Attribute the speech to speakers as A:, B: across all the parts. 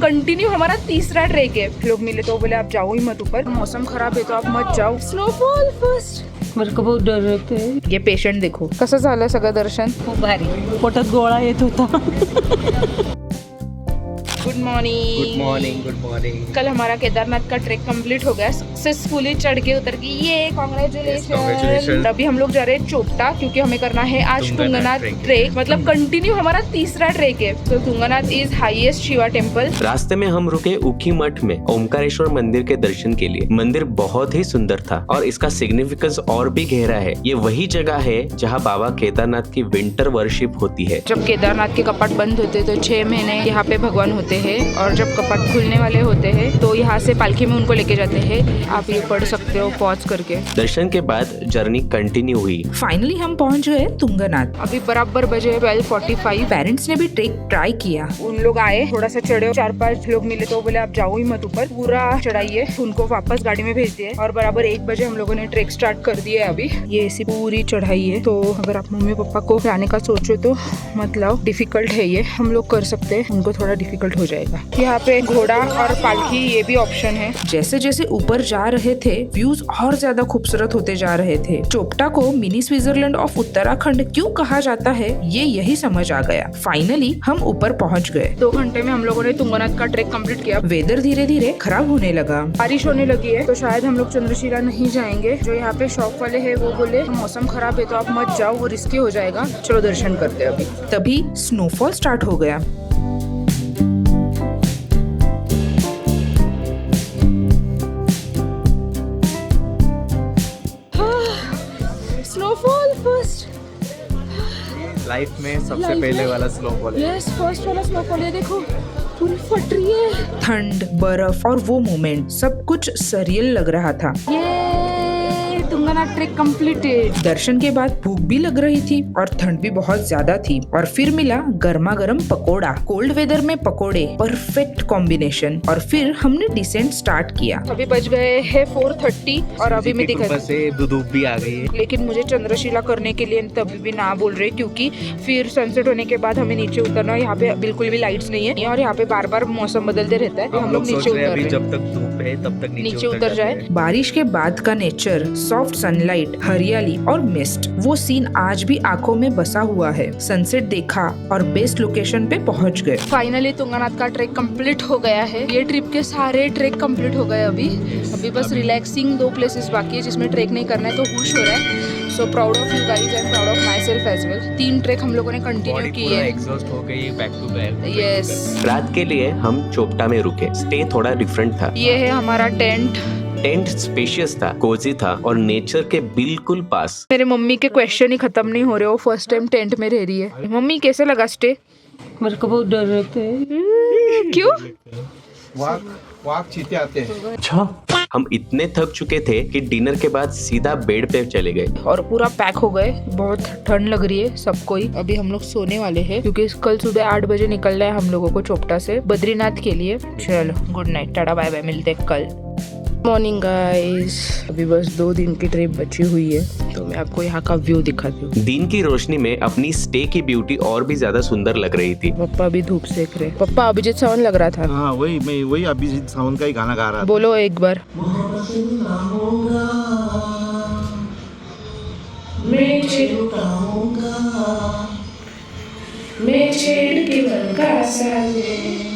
A: Continue हमारा तीसरा track है। लोग मिले तो बोले आप जाओ ही मत ऊपर, मौसम खराब है तो आप मत जाओ। Snowfall first.
B: मेरे को बहुत डर होते है।
A: ये पेशंट देखो कसं झालं सगळं दर्शन।
B: खूप भारी, पोटात गोळा येत होता।
A: Good morning.
C: Good morning, good morning.
A: कल हमारा केदारनाथ का ट्रेक कंप्लीट हो गया, सक्सेसफुली चढ़ के उतर के ये कांग्रेचुलेशन। अभी हम लोग जा रहे हैं चोपटा क्योंकि हमें करना है आज तुंगनाथ ट्रेक, मतलब कंटिन्यू हमारा तीसरा ट्रेक है। तो Tungnath is highest Shiva temple.
C: रास्ते में हम रुके उखी मठ में ओमकारेश्वर मंदिर के दर्शन के लिए। मंदिर बहुत ही सुंदर था और इसका सिग्निफिकेंस और भी गहरा है। ये वही जगह है जहाँ बाबा केदारनाथ की विंटर वर्शिप होती है।
A: जब केदारनाथ के कपाट बंद होते तो 6 महीने यहाँ पे भगवान होते हैं और जब कपाट खुलने वाले होते हैं तो यहाँ से पालकी में उनको लेके जाते हैं। आप ये पढ़ सकते हो पॉज करके।
C: दर्शन के बाद जर्नी कंटिन्यू हुई।
D: फाइनली हम पहुंच गए तुंगनाथ।
A: अभी बराबर बजे 12:45।
D: पेरेंट्स ने भी ट्रेक ट्राई किया।
A: उन लोग आए, थोड़ा सा चढ़े, 4-5 लोग मिले तो बोले आप जाओ ही मत ऊपर, पूरा चढ़ाइए। उनको वापस गाड़ी में भेज दिए और बराबर 1 बजे हम लोगों ने ट्रेक स्टार्ट कर दिया। अभी ये ऐसी पूरी चढ़ाई है, तो अगर आप मम्मी पापा को लाने का सोचो तो मतलब डिफिकल्ट है ये, हम लोग कर सकते हैं, उनको थोड़ा डिफिकल्ट हो जाएगा। यहाँ पे घोड़ा और पालकी ये भी ऑप्शन है।
D: जैसे जैसे ऊपर जा रहे थे व्यूज और ज्यादा खूबसूरत होते जा रहे थे। चोपटा को मिनी स्विट्जरलैंड ऑफ उत्तराखंड क्यों कहा जाता है ये यही समझ आ गया। फाइनली हम ऊपर पहुँच गए।
A: 2 घंटे में हम लोगों ने तुंगनाथ का ट्रेक कंप्लीट किया।
D: वेदर धीरे धीरे खराब होने लगा,
A: बारिश होने लगी है तो शायद हम लोग चंद्रशिला नहीं जाएंगे। जो यहाँ पे शॉप वाले हैं वो बोले मौसम खराब है तो आप मत जाओ, वो रिस्की हो जाएगा। चलो दर्शन करते हैं अभी।
D: तभी स्नोफॉल स्टार्ट हो गया।
A: स्नोफॉल फर्स्ट
C: लाइफ में सबसे पहले वाला स्नोफॉल है।
A: यस, फर्स्ट वाला स्नोफॉल है। देखो पूरी फट रही है।
D: ठंड, बर्फ और वो मोमेंट सब कुछ सरियल लग रहा था।
A: ये तुंगनाथ ट्रेक कंप्लीटेड।
D: दर्शन के बाद भूख भी लग रही थी और ठंड भी बहुत ज्यादा थी और फिर मिला गर्मा गर्म पकोड़ा। कोल्ड वेदर में पकोड़े परफेक्ट कॉम्बिनेशन। और फिर हमने डिसेंट स्टार्ट किया।
A: अभी बज गए हैं 4:30 और अभी मैं दिखा
C: से धूप भी आ गई है।
A: लेकिन मुझे चंद्रशिला करने के लिए तभी भी ना बोल रहे क्योंकि फिर सनसेट होने के बाद हमें नीचे उतरना है। यहाँ पे बिल्कुल भी लाइट्स नहीं है और यहाँ पे बार बार मौसम बदलते रहता है। हम लोग नीचे उतर रहे हैं।
C: जब तक धूप है तब तक
A: नीचे उतर जाए।
D: बारिश के बाद का नेचर, सॉफ्ट सनलाइट, हरियाली और मिस्ट, वो सीन आज भी आंखों में बसा हुआ है। सनसेट देखा और बेस्ट लोकेशन पे पहुंच गए।
A: फाइनली तुंगनाथ का ट्रेक कंप्लीट हो गया है। ये ट्रिप के सारे ट्रेक कंप्लीट हो गए। अभी बस रिलैक्सिंग 2 प्लेसेस बाकी है जिसमें ट्रेक नहीं करना है, तो खुश हो रहा है। So proud of you guys and proud of myself as well. 3 trek हम लोगों ने कंटिन्यू किए हैं।
C: एग्जॉस्ट हो गई, बैक टू बैक।
A: यस।
C: रात के लिए हम चोपटा में रुके। स्टे थोड़ा डिफरेंट था।
A: ये है हमारा टेंट।
C: टेंट स्पेशियस था, कोजी था और नेचर के बिल्कुल पास।
A: मेरे मम्मी के क्वेश्चन ही खत्म नहीं हो रहे। वो फर्स्ट टाइम टेंट में रह रही है। मम्मी कैसे लगा स्टे?
B: मेरे को बहुत डर होते है।
A: क्यों?
E: वाक चीते आते हैं।
C: अच्छा। हम इतने थक चुके थे कि डिनर के बाद सीधा बेड पे चले गए
A: और पूरा पैक हो गए। बहुत ठंड लग रही है सबको ही। अभी हम लोग सोने वाले हैं क्योंकि कल सुबह 8 बजे निकलना है हम लोगों को चोपटा से बद्रीनाथ के लिए। चलो good night, tata bye bye, मिलते हैं कल। Morning guys. अभी बस 2 दिन की ट्रिप बची हुई है तो मैं आपको यहाँ का व्यू दिखाती हूँ।
C: दिन की रोशनी में अपनी स्टे की ब्यूटी और भी ज्यादा सुंदर लग रही थी।
A: पप्पा भी धूप सेक रहे। पप्पा अभिजीत सावंत लग रहा था।
E: हाँ वही अभिजीत सावंत का ही गाना गा रहा था।
A: बोलो एक बार। मैं छेड़ के मन का साजे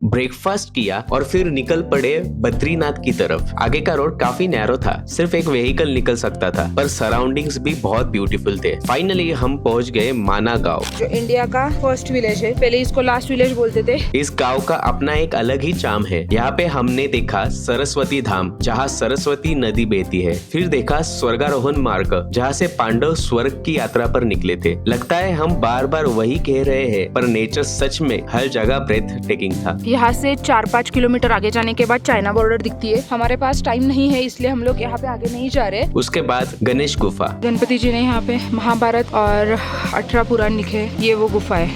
C: ब्रेकफास्ट किया और फिर निकल पड़े बद्रीनाथ की तरफ। आगे का रोड काफी नैरो था, सिर्फ एक व्हीकल निकल सकता था, पर सराउंडिंग्स भी बहुत ब्यूटीफुल थे। फाइनली हम पहुंच गए माना गांव,
A: जो इंडिया का फर्स्ट विलेज है। पहले इसको लास्ट विलेज बोलते थे।
C: इस गांव का अपना एक अलग ही चार्म है। यहाँ पे हमने देखा सरस्वती धाम जहाँ सरस्वती नदी बहती है। फिर देखा स्वर्गारोहण मार्ग जहाँ से पांडव स्वर्ग की यात्रा पर निकले थे। लगता है हम बार बार वही कह रहे हैं, पर नेचर सच में हर जगह ब्रेथ टेकिंग था।
A: यहाँ से 4-5 किलोमीटर आगे जाने के बाद चाइना बॉर्डर दिखती है। हमारे पास टाइम नहीं है इसलिए हम लोग यहाँ पे आगे नहीं जा रहे।
C: उसके बाद गणेश गुफा।
A: गणपति जी ने यहाँ पे महाभारत और 18 पुराण लिखे। ये वो गुफा है।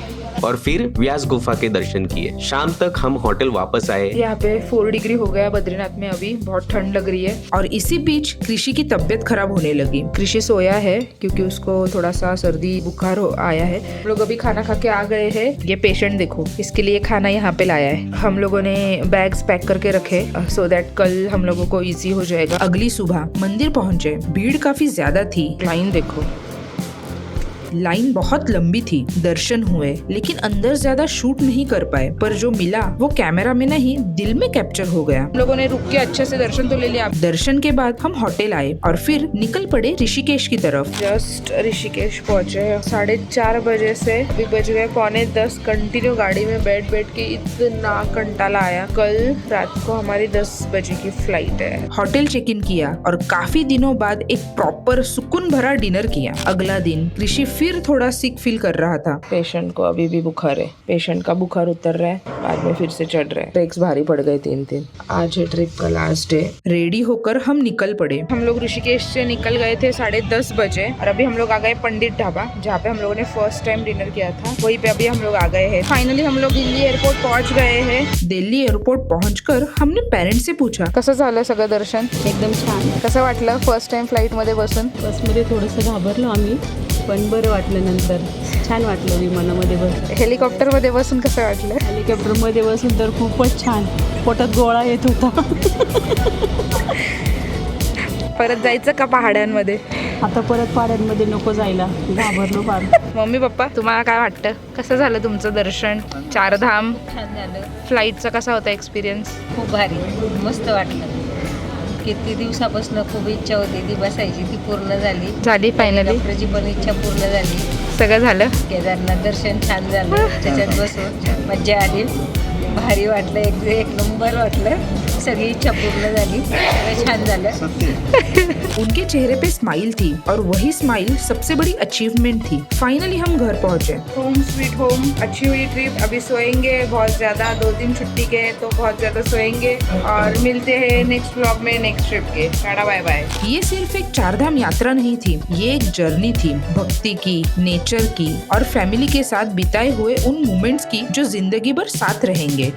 C: और फिर व्यास गुफा के दर्शन किए। शाम तक हम होटल वापस आए।
A: यहाँ पे 4 डिग्री हो गया बद्रीनाथ में, अभी बहुत ठंड लग रही है।
D: और इसी बीच कृषि की तबीयत खराब होने लगी।
A: कृषि सोया है क्योंकि उसको थोड़ा सा सर्दी बुखार आया है। हम लोग अभी खाना खा के आ गए हैं। ये पेशेंट देखो, इसके लिए खाना यहाँ पे लाया है। हम लोगों ने बैग्स पैक करके रखे सो दैट कल हम लोगों को इजी हो जाएगा।
D: अगली सुबह मंदिर पहुंचे। भीड़ काफी ज्यादा थी।
A: लाइन देखो,
D: लाइन बहुत लंबी थी। दर्शन हुए लेकिन अंदर ज्यादा शूट नहीं कर पाए, पर जो मिला वो कैमरा में नहीं दिल में कैप्चर हो गया।
A: हम लोगों ने रुक के अच्छे से दर्शन तो ले लिया।
D: दर्शन के बाद हम होटल आए और फिर निकल पड़े ऋषिकेश की तरफ।
A: जस्ट ऋषिकेश पहुंचे 4:30 बजे से अभी बज गए 9:45। कंटिन्यू गाड़ी में बैठ के इतना कंटाला आया। कल रात को हमारी 10 बजे की फ्लाइट है।
D: होटल चेक इन किया और काफी दिनों बाद एक प्रॉपर सुकून भरा डिनर किया। अगला दिन कृषि फिर थोड़ा सिक फील कर रहा था।
A: पेशेंट को अभी भी बुखार है। पेशेंट का बुखार उतर रहा है, बाद में फिर से चढ़ रहा है। ट्रेक्स भारी पड़ गए 3 आज है ट्रिप का लास्ट डे।
D: रेडी होकर हम निकल पड़े।
A: हम लोग ऋषिकेश से निकल गए थे 10:30 बजे और अभी हम लोग आ गए पंडित ढाबा, जहाँ पे हम लोगों ने फर्स्ट टाइम डिनर किया था। वहीं पे अभी हम लोग आ गए हैं। फाइनली हम लोग दिल्ली एयरपोर्ट पहुंच गए हैं।
D: दिल्ली एयरपोर्ट पहुंचकर हमने पेरेंट्स से पूछा
A: कसं झालं सगळं दर्शन?
B: एकदम छान.
A: कसं वाटलं फर्स्ट टाइम फ्लाइट मध्ये बसून?
B: बसमध्ये थोडंसं घाबरलो आम्ही, पण बरं वाटलं नंतर. छान वाटलं विमानामध्ये बस.
A: हेलिकॉप्टर मध्ये बसून कसं वाटलं?
B: हेलिकॉप्टरमध्ये बसून तर खूपच छान. पोटात गोळा येत होता.
A: परत जायचं का पहाडांमध्ये?
B: आता परत पाड्यांमध्ये नको जायला, घाबरलो फार.
A: मम्मी पप्पा तुम्हाला काय वाटतं? कसं झालं तुमचं दर्शन? 4 धाम
F: छान झालं.
A: फ्लाईटचा कसा होता एक्सपिरियन्स?
F: खूप भारी, मस्त वाटलं. किती दिवसापासून खूप इच्छा होती ती बसायची, ती पूर्ण झाली.
A: फायनली
F: डॉक्टरची पण इच्छा पूर्ण झाली.
A: सगळं झालं.
F: केदारनाथ दर्शन छान झालं. त्याच्यात बसून मज्जा आली. भारी वाटलं, एक नंबर वाटलं. सगळी इच्छा पूर्ण झाली. सगळं छान झालं.
D: उनके चेहरे पे स्माइल थी और वही स्माइल सबसे बड़ी अचीवमेंट थी। फाइनली हम घर पहुंचे।
A: Home sweet home. अच्छी हुई ट्रिप। अभी सोएंगे बहुत ज्यादा, 2 दिन छुट्टी के हैं तो बहुत ज्यादा सोएंगे और मिलते हैं नेक्स्ट व्लॉग में नेक्स्ट ट्रिप के। Tata bye bye.
D: ये सिर्फ एक 4 धाम यात्रा नहीं थी, ये एक जर्नी थी भक्ति की, नेचर की और फैमिली के साथ बिताए हुए उन मोमेंट्स की जो जिंदगी भर साथ रहेंगे।